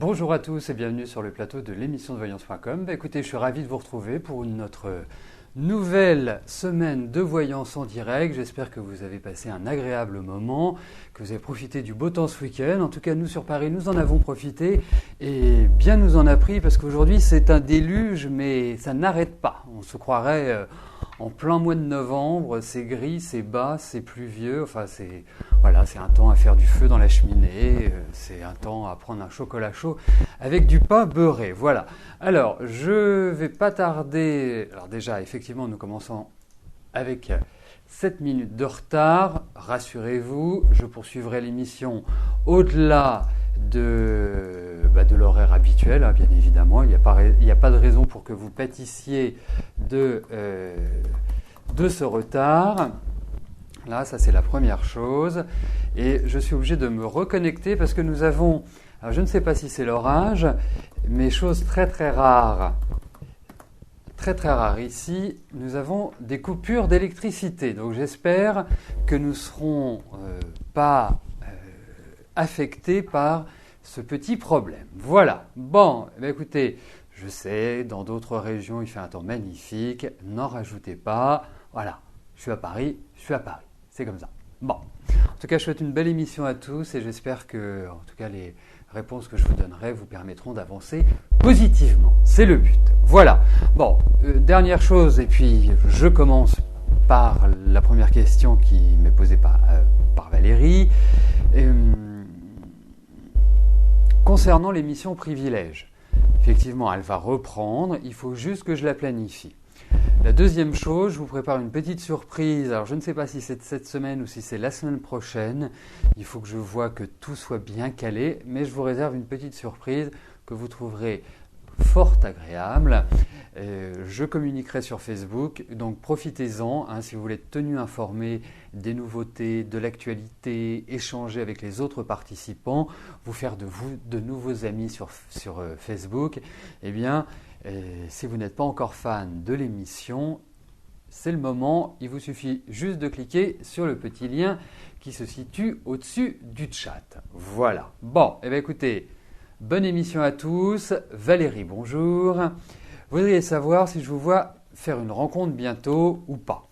Bonjour à tous et bienvenue sur le plateau de l'émission de voyance.com. Écoutez, je suis ravi de vous retrouver pour notre nouvelle semaine de voyance en direct. J'espère que vous avez passé un agréable moment, que vous avez profité du beau temps ce week-end. En tout cas, nous sur Paris, nous en avons profité et bien nous en a pris parce qu'aujourd'hui c'est un déluge, mais ça n'arrête pas. On se croirait en plein mois de novembre, c'est gris, c'est bas, c'est pluvieux. Enfin, c'est un temps à faire du feu dans la cheminée, c'est un temps à prendre un chocolat chaud avec du pain beurré. Voilà. Alors, je vais pas tarder. Alors déjà, effectivement, nous commençons avec 7 minutes de retard. Rassurez-vous, je poursuivrai l'émission au-delà de l'horaire habituel, hein, bien évidemment. Il n'y a pas de raison pour que vous pâtissiez de ce retard. Là, ça c'est la première chose. Et je suis obligé de me reconnecter parce que nous avons, alors je ne sais pas si c'est l'orage, mais chose très très rare ici, nous avons des coupures d'électricité. Donc j'espère que nous ne serons pas affectés par ce petit problème. Voilà. Bon, écoutez, je sais, dans d'autres régions, il fait un temps magnifique. N'en rajoutez pas. Voilà. Je suis à Paris. C'est comme ça. Bon. En tout cas, je souhaite une belle émission à tous et j'espère que, en tout cas, les réponses que je vous donnerai vous permettront d'avancer positivement. C'est le but. Voilà. Bon, dernière chose, et puis je commence par la première question qui m'est posée par Valérie. Concernant l'émission Privilèges, effectivement, elle va reprendre, il faut juste que je la planifie. La deuxième chose, je vous prépare une petite surprise. Alors, je ne sais pas si c'est cette semaine ou si c'est la semaine prochaine. Il faut que je vois que tout soit bien calé, mais je vous réserve une petite surprise que vous trouverez fort agréable. Je communiquerai sur Facebook, donc profitez-en hein, si vous voulez être tenu informé des nouveautés, de l'actualité, échanger avec les autres participants, vous faire de nouveaux amis sur Facebook. Eh bien, si vous n'êtes pas encore fan de l'émission, c'est le moment. Il vous suffit juste de cliquer sur le petit lien qui se situe au-dessus du chat. Voilà. Bon, eh bien écoutez, bonne émission à tous. Valérie, bonjour. Vous voudriez savoir si je vous vois faire une rencontre bientôt ou pas,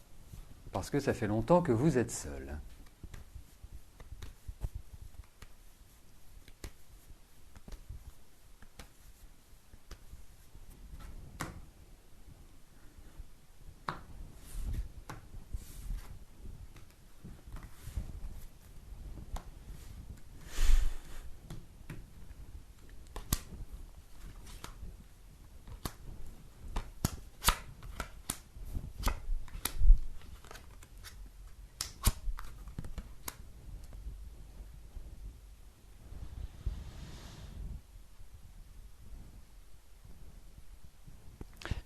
parce que ça fait longtemps que vous êtes seul.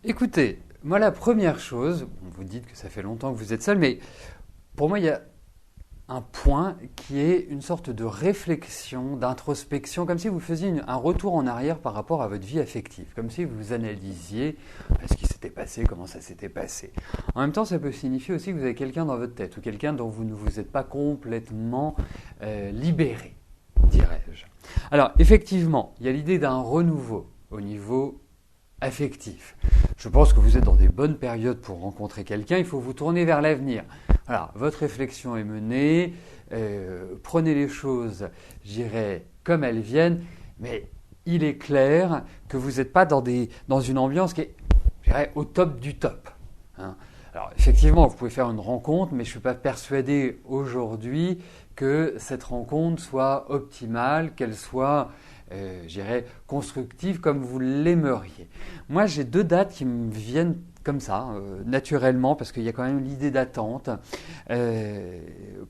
Écoutez, moi la première chose, vous dites que ça fait longtemps que vous êtes seul, mais pour moi il y a un point qui est une sorte de réflexion, d'introspection, comme si vous faisiez un retour en arrière par rapport à votre vie affective, comme si vous analysiez ce qui s'était passé, comment ça s'était passé. En même temps, ça peut signifier aussi que vous avez quelqu'un dans votre tête ou quelqu'un dont vous ne vous êtes pas complètement libéré, dirais-je. Alors effectivement, il y a l'idée d'un renouveau au niveau affectif. Je pense que vous êtes dans des bonnes périodes pour rencontrer quelqu'un, il faut vous tourner vers l'avenir. Voilà, votre réflexion est menée, prenez les choses, je dirais, comme elles viennent, mais il est clair que vous n'êtes pas dans une ambiance qui est, je dirais, au top du top. Hein. Alors effectivement, vous pouvez faire une rencontre, mais je ne suis pas persuadé aujourd'hui que cette rencontre soit optimale, qu'elle soit je dirais, constructive comme vous l'aimeriez. Moi, j'ai 2 dates qui me viennent comme ça, naturellement, parce qu'il y a quand même l'idée d'attente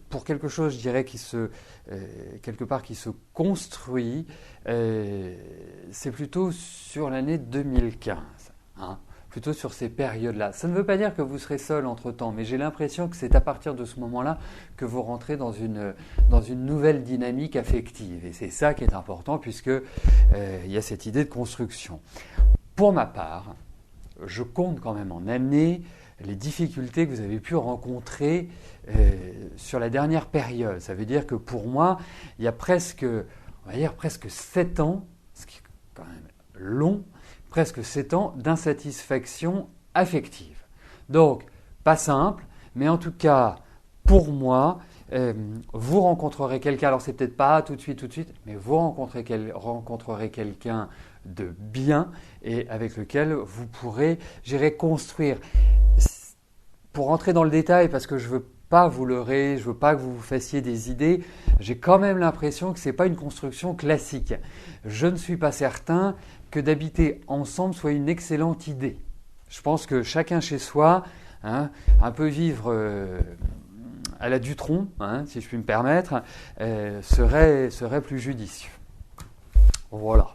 pour quelque chose, je dirais, quelque part qui se construit. C'est plutôt sur l'année 2015. Hein. Plutôt sur ces périodes-là. Ça ne veut pas dire que vous serez seul entre-temps, mais j'ai l'impression que c'est à partir de ce moment-là que vous rentrez dans une nouvelle dynamique affective. Et c'est ça qui est important puisque il y a cette idée de construction. Pour ma part, je compte quand même en années les difficultés que vous avez pu rencontrer sur la dernière période. Ça veut dire que pour moi, il y a presque 7 ans, ce qui quand même long, presque 7 ans d'insatisfaction affective. Donc, pas simple, mais en tout cas, pour moi, vous rencontrerez quelqu'un, alors c'est peut-être pas tout de suite, mais vous rencontrerez quelqu'un de bien et avec lequel vous pourrez, j'irai construire. Pour rentrer dans le détail, parce que je veux pas vous leurrer, je veux pas que vous vous fassiez des idées, j'ai quand même l'impression que c'est pas une construction classique. Je ne suis pas certain que d'habiter ensemble soit une excellente idée. Je pense que chacun chez soi, hein, un peu vivre à la Dutronc, hein, si je puis me permettre, serait plus judicieux. Voilà.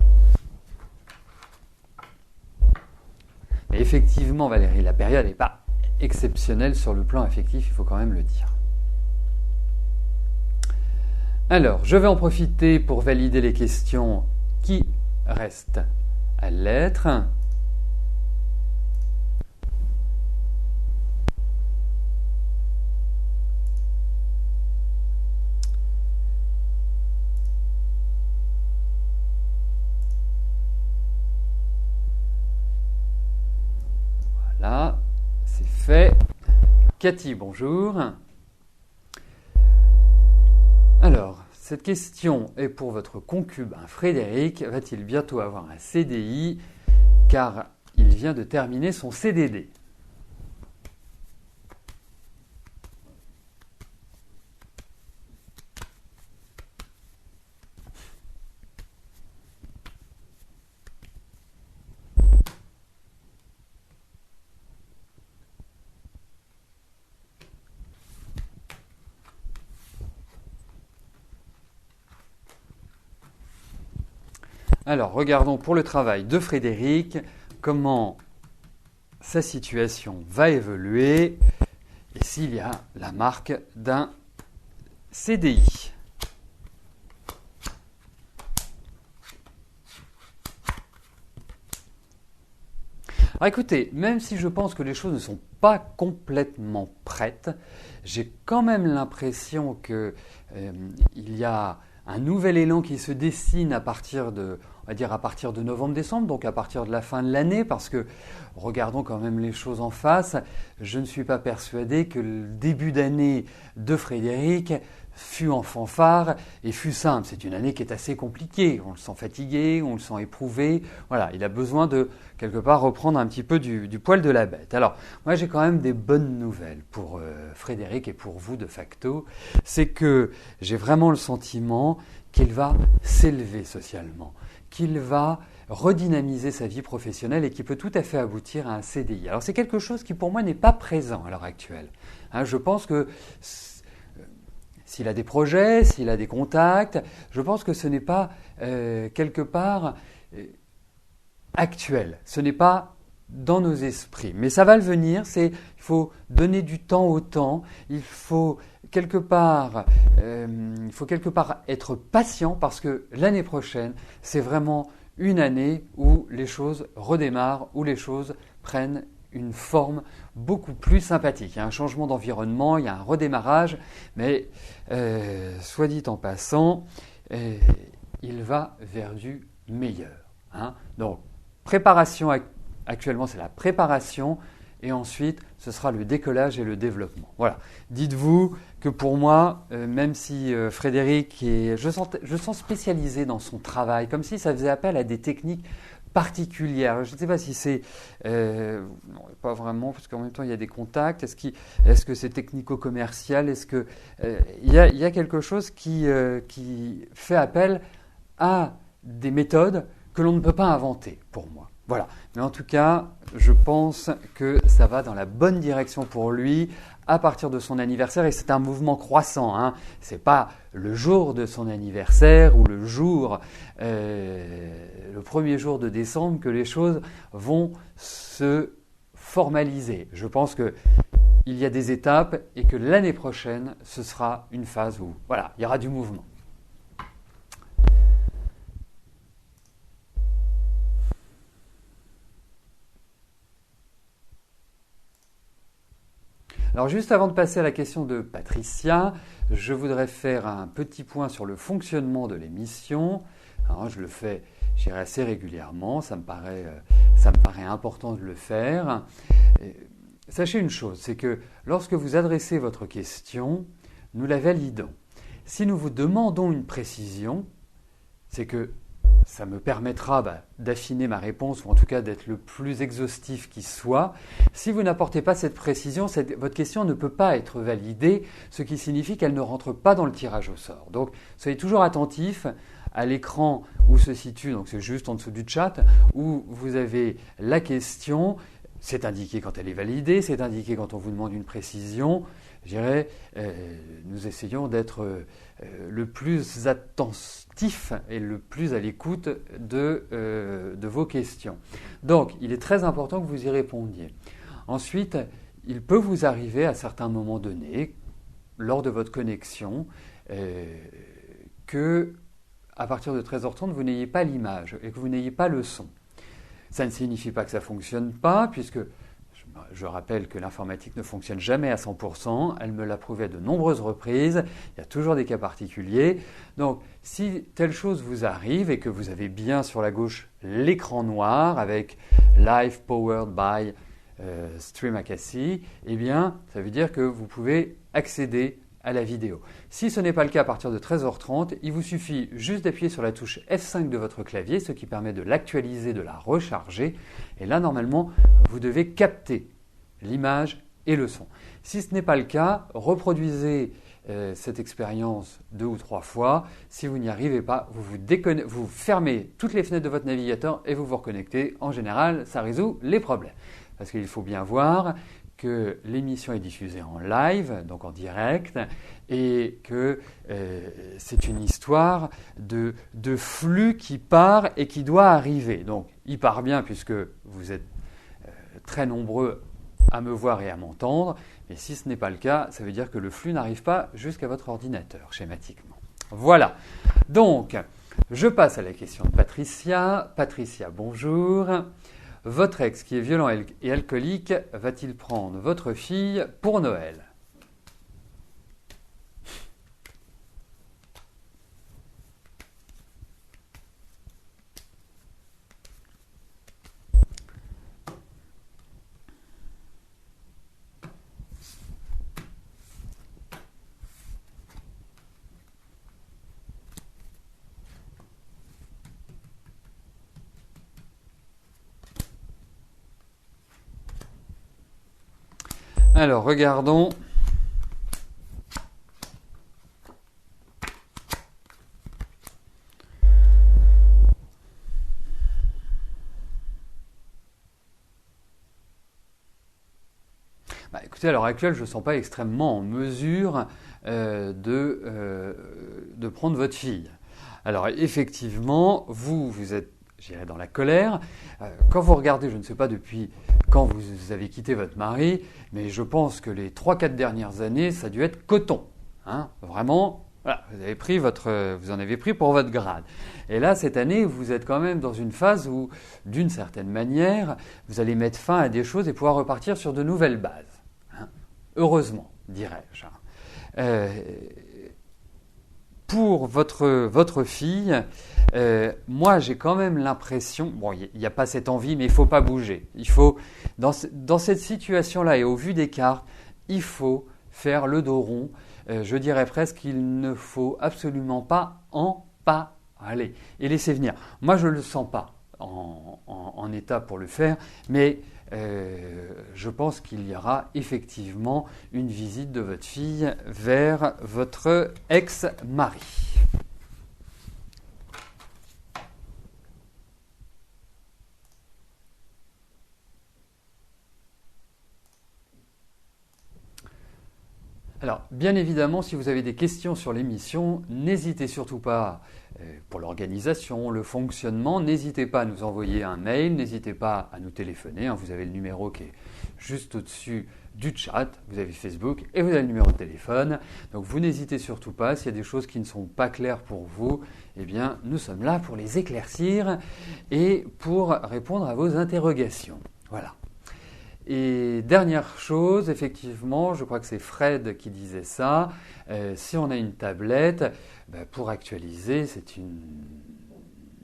Mais effectivement, Valérie, la période n'est pas exceptionnelle sur le plan affectif, il faut quand même le dire. Alors, je vais en profiter pour valider les questions qui restent à l'être. Voilà, c'est fait. Cathy, bonjour. Alors, cette question est pour votre concubin Frédéric. Va-t-il bientôt avoir un CDI car il vient de terminer son CDD? Alors, regardons pour le travail de Frédéric, comment sa situation va évoluer et s'il y a la marque d'un CDI. Alors écoutez, même si je pense que les choses ne sont pas complètement prêtes, j'ai quand même l'impression qu'il y a un nouvel élan qui se dessine à partir de, on va dire à partir de novembre-décembre, donc à partir de la fin de l'année, parce que regardons quand même les choses en face, je ne suis pas persuadé que le début d'année de Frédéric fut en fanfare et fut simple. C'est une année qui est assez compliquée, on le sent fatigué, on le sent éprouvé, voilà, il a besoin de quelque part reprendre un petit peu du poil de la bête. Alors, moi j'ai quand même des bonnes nouvelles pour Frédéric et pour vous de facto, c'est que j'ai vraiment le sentiment qu'il va s'élever socialement, qu'il va redynamiser sa vie professionnelle et qui peut tout à fait aboutir à un CDI. Alors c'est quelque chose qui pour moi n'est pas présent à l'heure actuelle. Hein, je pense que s'il a des projets, s'il a des contacts, je pense que ce n'est pas quelque part actuel, ce n'est pas dans nos esprits. Mais ça va le venir, il faut donner du temps au temps, il faut quelque part être patient parce que l'année prochaine, c'est vraiment une année où les choses redémarrent, où les choses prennent une forme beaucoup plus sympathique. Il y a un changement d'environnement, il y a un redémarrage, mais soit dit en passant, il va vers du meilleur. Hein. Donc, préparation actuellement, c'est la préparation, et ensuite, ce sera le décollage et le développement. Voilà. Dites-vous que pour moi, même si Frédéric est, je sens spécialisé dans son travail, comme si ça faisait appel à des techniques particulière. Je ne sais pas si c'est... non, pas vraiment, parce qu'en même temps, il y a des contacts. Est-ce que c'est technico-commercial? Est-ce que il y a quelque chose qui fait appel à des méthodes que l'on ne peut pas inventer, pour moi. Voilà. Mais en tout cas, je pense que ça va dans la bonne direction pour lui à partir de son anniversaire, et c'est un mouvement croissant. Hein. Ce n'est pas le jour de son anniversaire ou le premier jour de décembre que les choses vont se formaliser. Je pense qu'il y a des étapes et que l'année prochaine, ce sera une phase où voilà, il y aura du mouvement. Alors juste avant de passer à la question de Patricia, je voudrais faire un petit point sur le fonctionnement de l'émission. Alors je le fais j'irai assez régulièrement, ça me paraît important de le faire. Sachez une chose, c'est que lorsque vous adressez votre question, nous la validons. Si nous vous demandons une précision, c'est que ça me permettra d'affiner ma réponse ou en tout cas d'être le plus exhaustif qui soit. Si vous n'apportez pas cette précision, votre question ne peut pas être validée, ce qui signifie qu'elle ne rentre pas dans le tirage au sort. Donc soyez toujours attentifs à l'écran où se situe, donc c'est juste en dessous du chat, où vous avez la question. C'est indiqué quand elle est validée, c'est indiqué quand on vous demande une précision. Je dirais, nous essayons d'être le plus attentif et le plus à l'écoute de vos questions. Donc, il est très important que vous y répondiez. Ensuite, il peut vous arriver à certains moments donnés, lors de votre connexion, que à partir de 13h30, vous n'ayez pas l'image et que vous n'ayez pas le son. Ça ne signifie pas que ça ne fonctionne pas, puisque je rappelle que l'informatique ne fonctionne jamais à 100%. Elle me l'a prouvé à de nombreuses reprises. Il y a toujours des cas particuliers. Donc, si telle chose vous arrive et que vous avez bien sur la gauche l'écran noir avec Live Powered by StreamAcassi, eh bien, ça veut dire que vous pouvez accéder à la vidéo. Si ce n'est pas le cas à partir de 13h30, il vous suffit juste d'appuyer sur la touche F5 de votre clavier, ce qui permet de l'actualiser, de la recharger. Et là, normalement, vous devez capter l'image et le son. Si ce n'est pas le cas, reproduisez cette expérience 2 ou 3 fois. Si vous n'y arrivez pas, vous fermez toutes les fenêtres de votre navigateur et vous vous reconnectez. En général, ça résout les problèmes. Parce qu'il faut bien voir que l'émission est diffusée en live, donc en direct, et que c'est une histoire de flux qui part et qui doit arriver. Donc, il part bien puisque vous êtes très nombreux à me voir et à m'entendre, mais si ce n'est pas le cas, ça veut dire que le flux n'arrive pas jusqu'à votre ordinateur, schématiquement. Voilà. Donc, je passe à la question de Patricia. Patricia, bonjour. Votre ex qui est violent et alcoolique va-t-il prendre votre fille pour Noël ? Alors, regardons. Écoutez, à l'heure actuelle, je ne me sens pas extrêmement en mesure de prendre votre fille. Alors, effectivement, vous êtes, je dirais, dans la colère. Quand vous regardez, je ne sais pas depuis quand vous avez quitté votre mari, mais je pense que les 3-4 dernières années, ça a dû être coton. Hein, vraiment, voilà, vous en avez pris pour votre grade. Et là, cette année, vous êtes quand même dans une phase où, d'une certaine manière, vous allez mettre fin à des choses et pouvoir repartir sur de nouvelles bases. Hein, heureusement, dirais-je. Pour votre fille, moi j'ai quand même l'impression, bon il n'y a pas cette envie mais il ne faut pas bouger. Il faut, dans cette situation-là et au vu des cartes, il faut faire le dos rond. Je dirais presque qu'il ne faut absolument pas en parler et laisser venir. Moi je ne le sens pas en état pour le faire, mais je pense qu'il y aura effectivement une visite de votre fille vers votre ex-mari. Alors, bien évidemment, si vous avez des questions sur l'émission, n'hésitez surtout pas, pour l'organisation, le fonctionnement, n'hésitez pas à nous envoyer un mail, n'hésitez pas à nous téléphoner. Hein, vous avez le numéro qui est juste au-dessus du chat, vous avez Facebook et vous avez le numéro de téléphone. Donc, vous n'hésitez surtout pas. S'il y a des choses qui ne sont pas claires pour vous, eh bien, nous sommes là pour les éclaircir et pour répondre à vos interrogations. Voilà. Et dernière chose, effectivement, je crois que c'est Fred qui disait ça, si on a une tablette, pour actualiser, c'est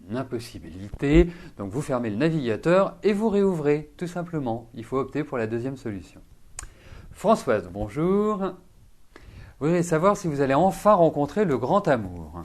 une impossibilité. Donc vous fermez le navigateur et vous réouvrez, tout simplement. Il faut opter pour la deuxième solution. Françoise, bonjour. Vous voudriez savoir si vous allez enfin rencontrer le grand amour.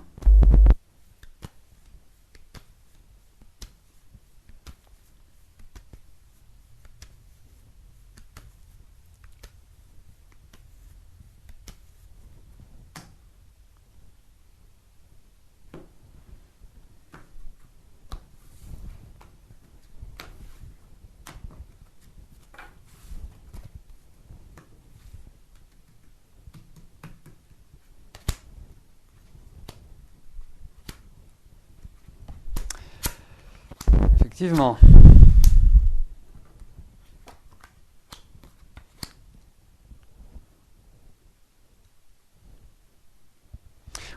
Effectivement.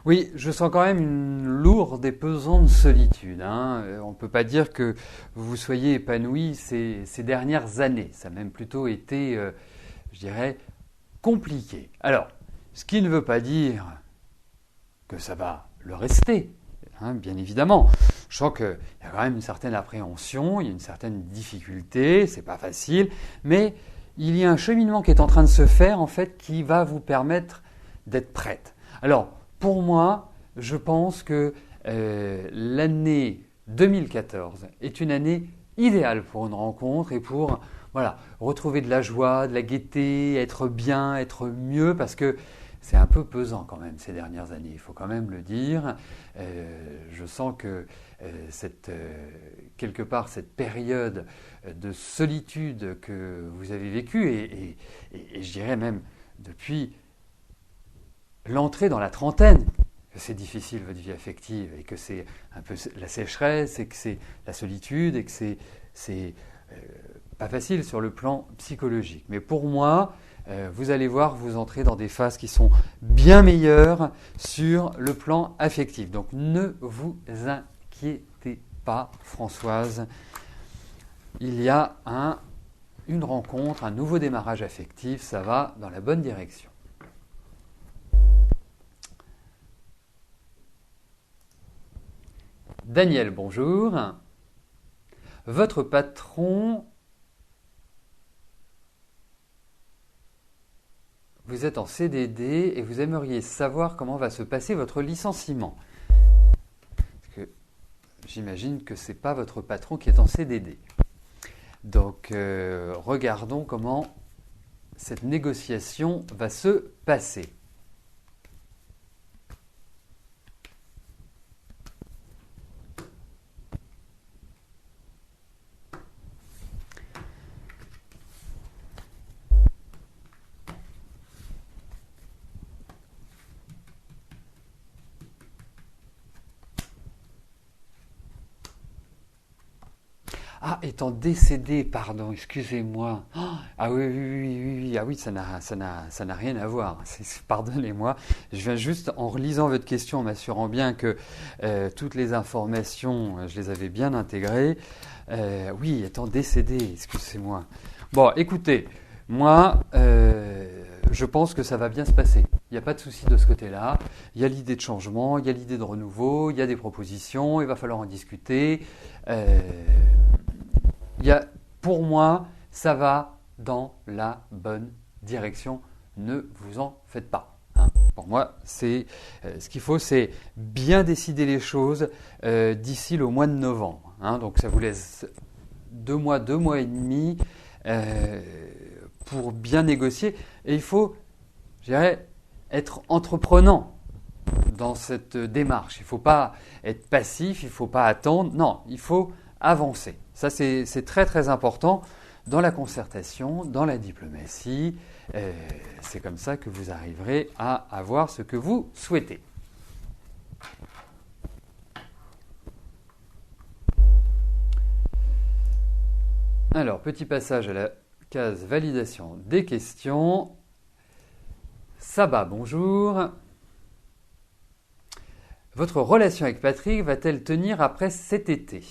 Oui, je sens quand même une lourde et pesante solitude. On ne peut pas dire que vous soyez épanoui ces dernières années. Ça a même plutôt été, je dirais, compliqué. Alors, ce qui ne veut pas dire que ça va le rester, bien évidemment. Je sens qu'il y a quand même une certaine appréhension, il y a une certaine difficulté, c'est pas facile, mais il y a un cheminement qui est en train de se faire, en fait, qui va vous permettre d'être prête. Alors, pour moi, je pense que l'année 2014 est une année idéale pour une rencontre et pour retrouver de la joie, de la gaieté, être bien, être mieux, parce que c'est un peu pesant quand même ces dernières années, il faut quand même le dire. Je sens que quelque part cette période de solitude que vous avez vécue, et je dirais même depuis l'entrée dans la trentaine, que c'est difficile votre vie affective et que c'est un peu la sécheresse et que c'est la solitude et que c'est pas facile sur le plan psychologique. Mais pour moi, vous allez voir, vous entrez dans des phases qui sont bien meilleures sur le plan affectif. Donc ne vous inquiétez pas, Françoise. Il y a une rencontre, un nouveau démarrage affectif, ça va dans la bonne direction. Daniel, bonjour. Votre patron, vous êtes en CDD et vous aimeriez savoir comment va se passer votre licenciement. Parce que j'imagine que ce n'est pas votre patron qui est en CDD. Donc, regardons comment cette négociation va se passer. Ah, étant décédé, pardon, excusez-moi. Ah oui, ah oui, ça n'a rien à voir. Pardonnez-moi. Je viens juste, en relisant votre question, en m'assurant bien que toutes les informations, je les avais bien intégrées. Oui, étant décédé, excusez-moi. Bon, écoutez, moi, je pense que ça va bien se passer. Il n'y a pas de souci de ce côté-là. Il y a l'idée de changement, il y a l'idée de renouveau, il y a des propositions, il va falloir en discuter. Pour moi, ça va dans la bonne direction. Ne vous en faites pas. Pour moi, ce qu'il faut, c'est bien décider les choses d'ici le mois de novembre. Donc ça vous laisse 2 mois et demi pour bien négocier. Et il faut, je dirais, être entreprenant dans cette démarche. Il ne faut pas être passif, il ne faut pas attendre. Non, il faut avancer. Ça, c'est très très important dans la concertation, dans la diplomatie. C'est comme ça que vous arriverez à avoir ce que vous souhaitez. Alors, petit passage à la case validation des questions. Saba, bonjour. Votre relation avec Patrick va-t-elle tenir après cet été ?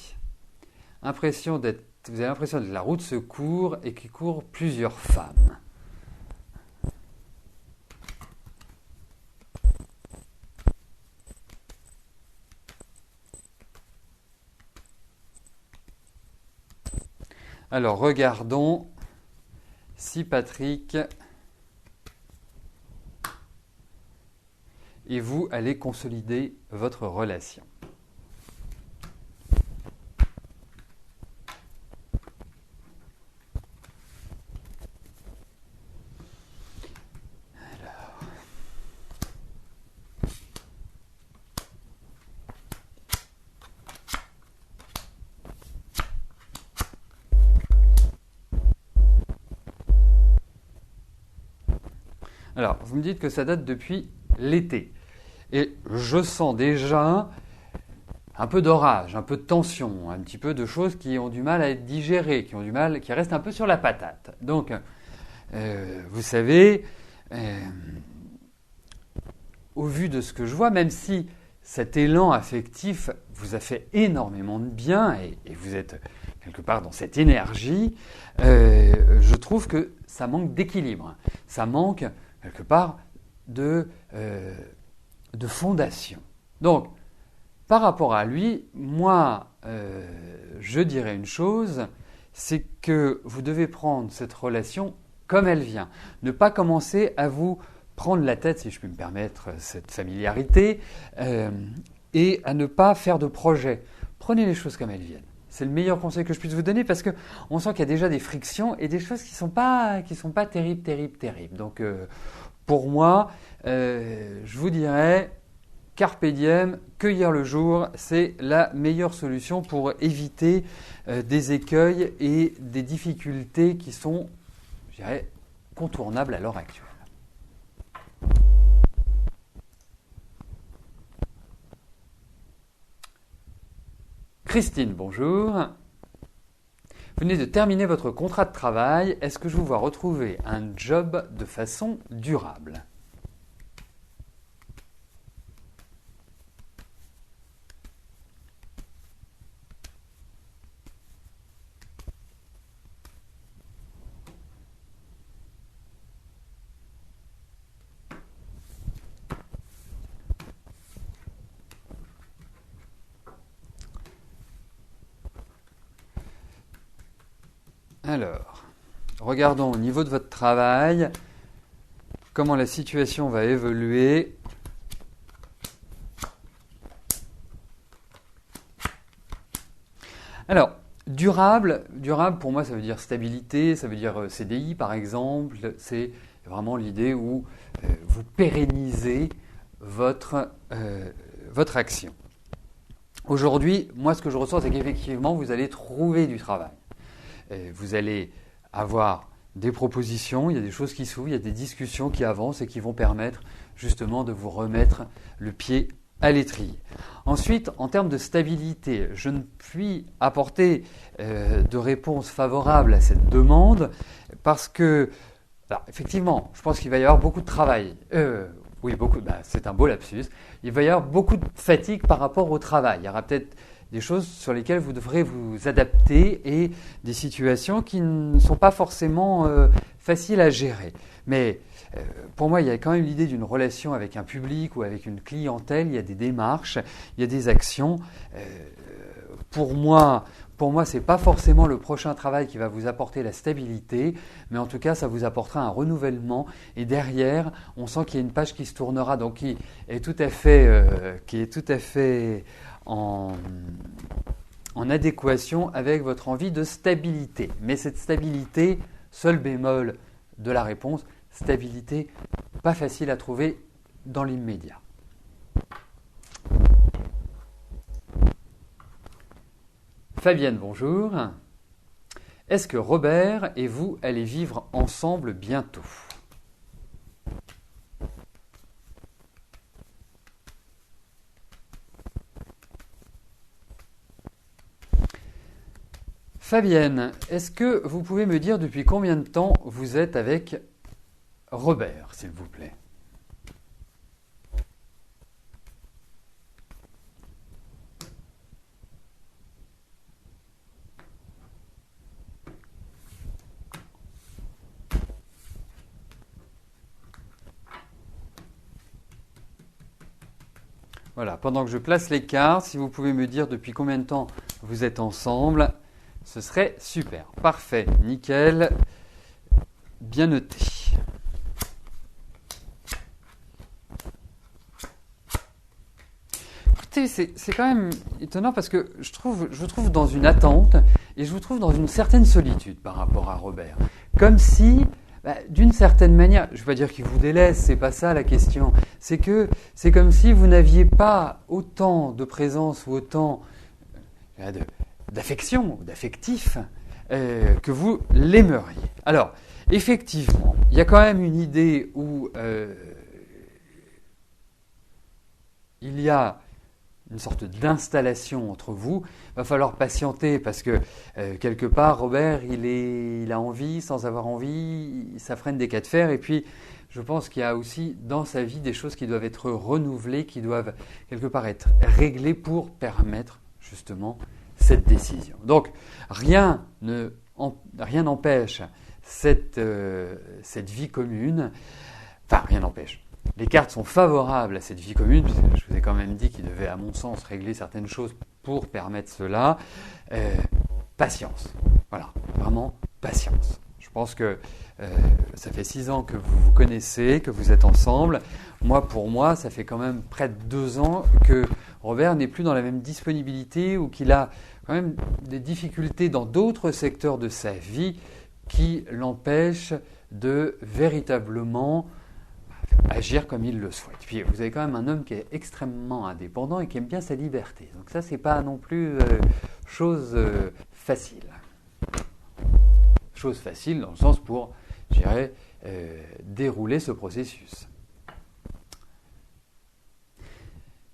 Vous avez l'impression d'être la roue de secours et qui court plusieurs femmes. Alors, regardons si Patrick et vous allez consolider votre relation. Alors, vous me dites que ça date depuis l'été. Et je sens déjà un peu d'orage, un peu de tension, un petit peu de choses qui ont du mal à être digérées, qui restent un peu sur la patate. Donc, vous savez, au vu de ce que je vois, même si cet élan affectif vous a fait énormément de bien et vous êtes quelque part dans cette énergie, je trouve que ça manque d'équilibre. Ça manque quelque part de fondation. Donc, par rapport à lui, moi, je dirais une chose, c'est que vous devez prendre cette relation comme elle vient. Ne pas commencer à vous prendre la tête, si je puis me permettre cette familiarité, et à ne pas faire de projet. Prenez les choses comme elles viennent. C'est le meilleur conseil que je puisse vous donner parce qu'on sent qu'il y a déjà des frictions et des choses qui ne sont pas terribles. Donc, pour moi, je vous dirais, carpe diem, cueillir le jour, c'est la meilleure solution pour éviter des écueils et des difficultés qui sont, je dirais, contournables à l'heure actuelle. Christine, bonjour. Vous venez de terminer votre contrat de travail. Est-ce que je vous vois retrouver un job de façon durable ? Alors, regardons au niveau de votre travail, comment la situation va évoluer. Alors, durable pour moi ça veut dire stabilité, ça veut dire CDI par exemple, c'est vraiment l'idée où vous pérennisez votre action. Aujourd'hui, moi ce que je ressens c'est qu'effectivement vous allez trouver du travail. Vous allez avoir des propositions, il y a des choses qui s'ouvrent, il y a des discussions qui avancent et qui vont permettre justement de vous remettre le pied à l'étrier. Ensuite, en termes de stabilité, je ne puis apporter de réponse favorable à cette demande parce que, alors, effectivement, je pense qu'il va y avoir beaucoup de travail. C'est un beau lapsus. Il va y avoir beaucoup de fatigue par rapport au travail. Il y aura peut-être des choses sur lesquelles vous devrez vous adapter et des situations qui ne sont pas forcément faciles à gérer. Mais pour moi, il y a quand même l'idée d'une relation avec un public ou avec une clientèle. Il y a des démarches, il y a des actions. Pour moi, ce n'est pas forcément le prochain travail qui va vous apporter la stabilité, mais en tout cas, ça vous apportera un renouvellement. Et derrière, on sent qu'il y a une page qui se tournera, donc qui est tout à fait en adéquation avec votre envie de stabilité. Mais cette stabilité, seul bémol de la réponse, stabilité pas facile à trouver dans l'immédiat. Fabienne, bonjour. Est-ce que Robert et vous allez vivre ensemble bientôt ? Fabienne, est-ce que vous pouvez me dire depuis combien de temps vous êtes avec Robert, s'il vous plaît ? Voilà, pendant que je place les cartes, si vous pouvez me dire depuis combien de temps vous êtes ensemble, Ce serait super. Parfait, nickel. Bien noté. Écoutez, c'est quand même étonnant parce que je vous trouve dans une attente et je vous trouve dans une certaine solitude par rapport à Robert. Comme si, d'une certaine manière, je ne vais pas dire qu'il vous délaisse, c'est pas ça la question. C'est que c'est comme si vous n'aviez pas autant de présence ou autant d'affection, d'affectif que vous l'aimeriez. Alors, effectivement, il y a quand même une idée où il y a une sorte d'installation entre vous. Il va falloir patienter parce que quelque part, Robert, il a envie, sans avoir envie, ça freine des cas de fer. Et puis, je pense qu'il y a aussi dans sa vie des choses qui doivent être renouvelées, qui doivent quelque part être réglées pour permettre justement cette décision. Donc, rien n'empêche cette vie commune. Enfin, rien n'empêche. Les cartes sont favorables à cette vie commune, puisque je vous ai quand même dit qu'il devait, à mon sens, régler certaines choses pour permettre cela. Patience. Voilà, vraiment patience. Je pense que ça fait 6 ans que vous vous connaissez, que vous êtes ensemble. Pour moi, ça fait quand même près de 2 ans que Robert n'est plus dans la même disponibilité ou qu'il a quand même des difficultés dans d'autres secteurs de sa vie qui l'empêchent de véritablement agir comme il le souhaite. Puis vous avez quand même un homme qui est extrêmement indépendant et qui aime bien sa liberté. Donc ça, c'est pas non plus chose facile. Chose facile dans le sens pour, je dirais, dérouler ce processus.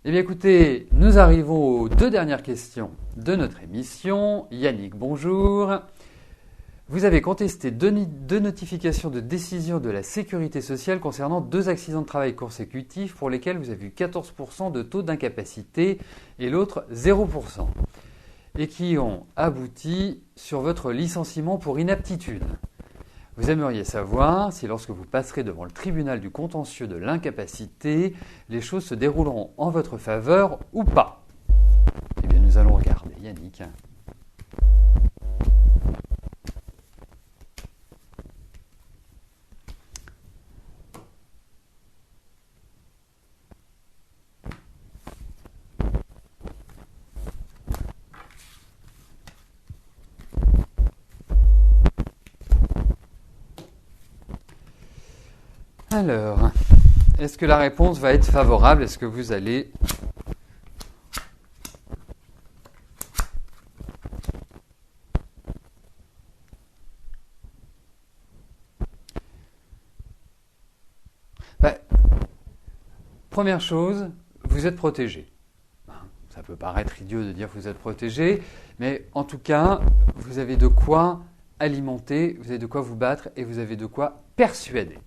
Eh bien écoutez, nous arrivons aux 2 dernières questions de notre émission. Yannick, bonjour. Vous avez contesté 2 notifications de décision de la sécurité sociale concernant 2 accidents de travail consécutifs pour lesquels vous avez eu 14% de taux d'incapacité et l'autre 0%, et qui ont abouti sur votre licenciement pour inaptitude. Vous aimeriez savoir si lorsque vous passerez devant le tribunal du contentieux de l'incapacité, les choses se dérouleront en votre faveur ou pas. Eh bien nous allons regarder, Yannick. Alors, est-ce que la réponse va être favorable? Est-ce que vous allez... Première chose, vous êtes protégé. Ça peut paraître idiot de dire que vous êtes protégé, mais en tout cas, vous avez de quoi alimenter, vous avez de quoi vous battre et vous avez de quoi persuader.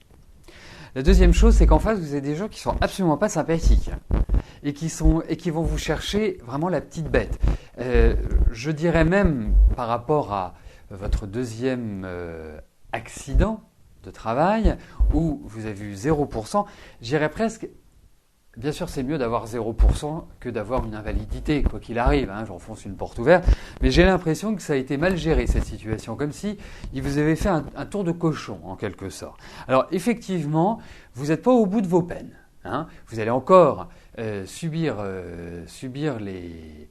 La deuxième chose, c'est qu'en face, vous avez des gens qui sont absolument pas sympathiques et qui vont vous chercher vraiment la petite bête. Je dirais même par rapport à votre 2e accident de travail où vous avez eu 0%, j'irais presque. Bien sûr, c'est mieux d'avoir 0% que d'avoir une invalidité, quoi qu'il arrive, j'enfonce une porte ouverte, mais j'ai l'impression que ça a été mal géré, cette situation, comme si il vous avait fait un tour de cochon, en quelque sorte. Alors, effectivement, vous n'êtes pas au bout de vos peines. Vous allez encore subir les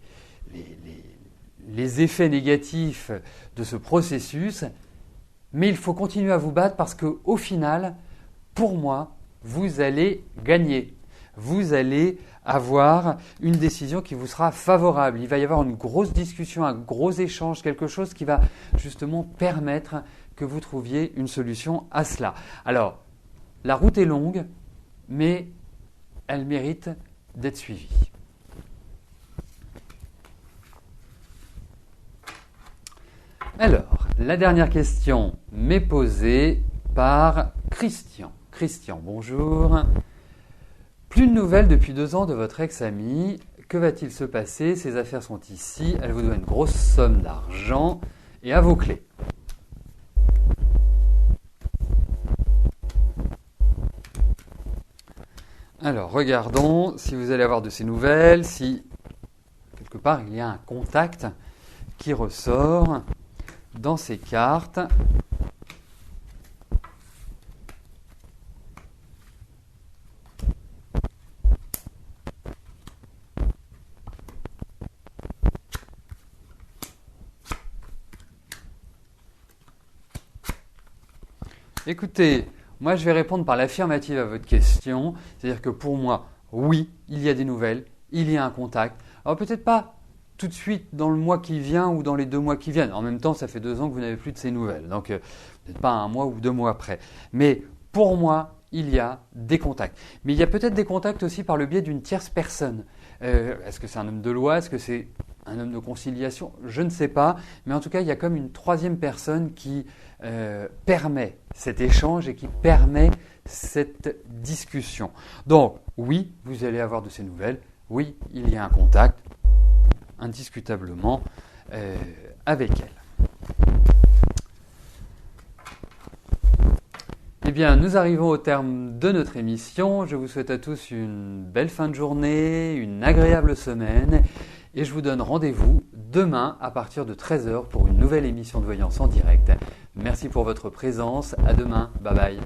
effets négatifs de ce processus, mais il faut continuer à vous battre parce qu'au final, pour moi, vous allez gagner. Vous allez avoir une décision qui vous sera favorable. Il va y avoir une grosse discussion, un gros échange, quelque chose qui va justement permettre que vous trouviez une solution à cela. Alors, la route est longue, mais elle mérite d'être suivie. Alors, la dernière question m'est posée par Christian. Christian, bonjour. Plus de nouvelles depuis 2 ans de votre ex-ami. Que va-t-il se passer? Ses affaires sont ici. Elle vous doit une grosse somme d'argent et à vos clés. Alors, regardons si vous allez avoir de ces nouvelles, si quelque part il y a un contact qui ressort. dans ces cartes. Écoutez, moi je vais répondre par l'affirmative à votre question, c'est-à-dire que pour moi, oui, il y a des nouvelles, il y a un contact. Alors peut-être pas tout de suite dans le mois qui vient ou dans les 2 mois qui viennent. En même temps, ça fait 2 ans que vous n'avez plus de ces nouvelles, donc peut-être pas 1 mois ou 2 mois après. Mais pour moi, il y a des contacts. Mais il y a peut-être des contacts aussi par le biais d'une tierce personne. Est-ce que c'est un homme de loi? Est-ce que c'est un homme de conciliation? Je ne sais pas. Mais en tout cas, il y a comme une troisième personne qui permet cet échange et qui permet cette discussion. Donc, oui, vous allez avoir de ces nouvelles. Oui, il y a un contact, indiscutablement, avec elle. Eh bien, nous arrivons au terme de notre émission. Je vous souhaite à tous une belle fin de journée, une agréable semaine. Et je vous donne rendez-vous demain à partir de 13h pour une nouvelle émission de Voyance en direct. Merci pour votre présence. À demain. Bye bye.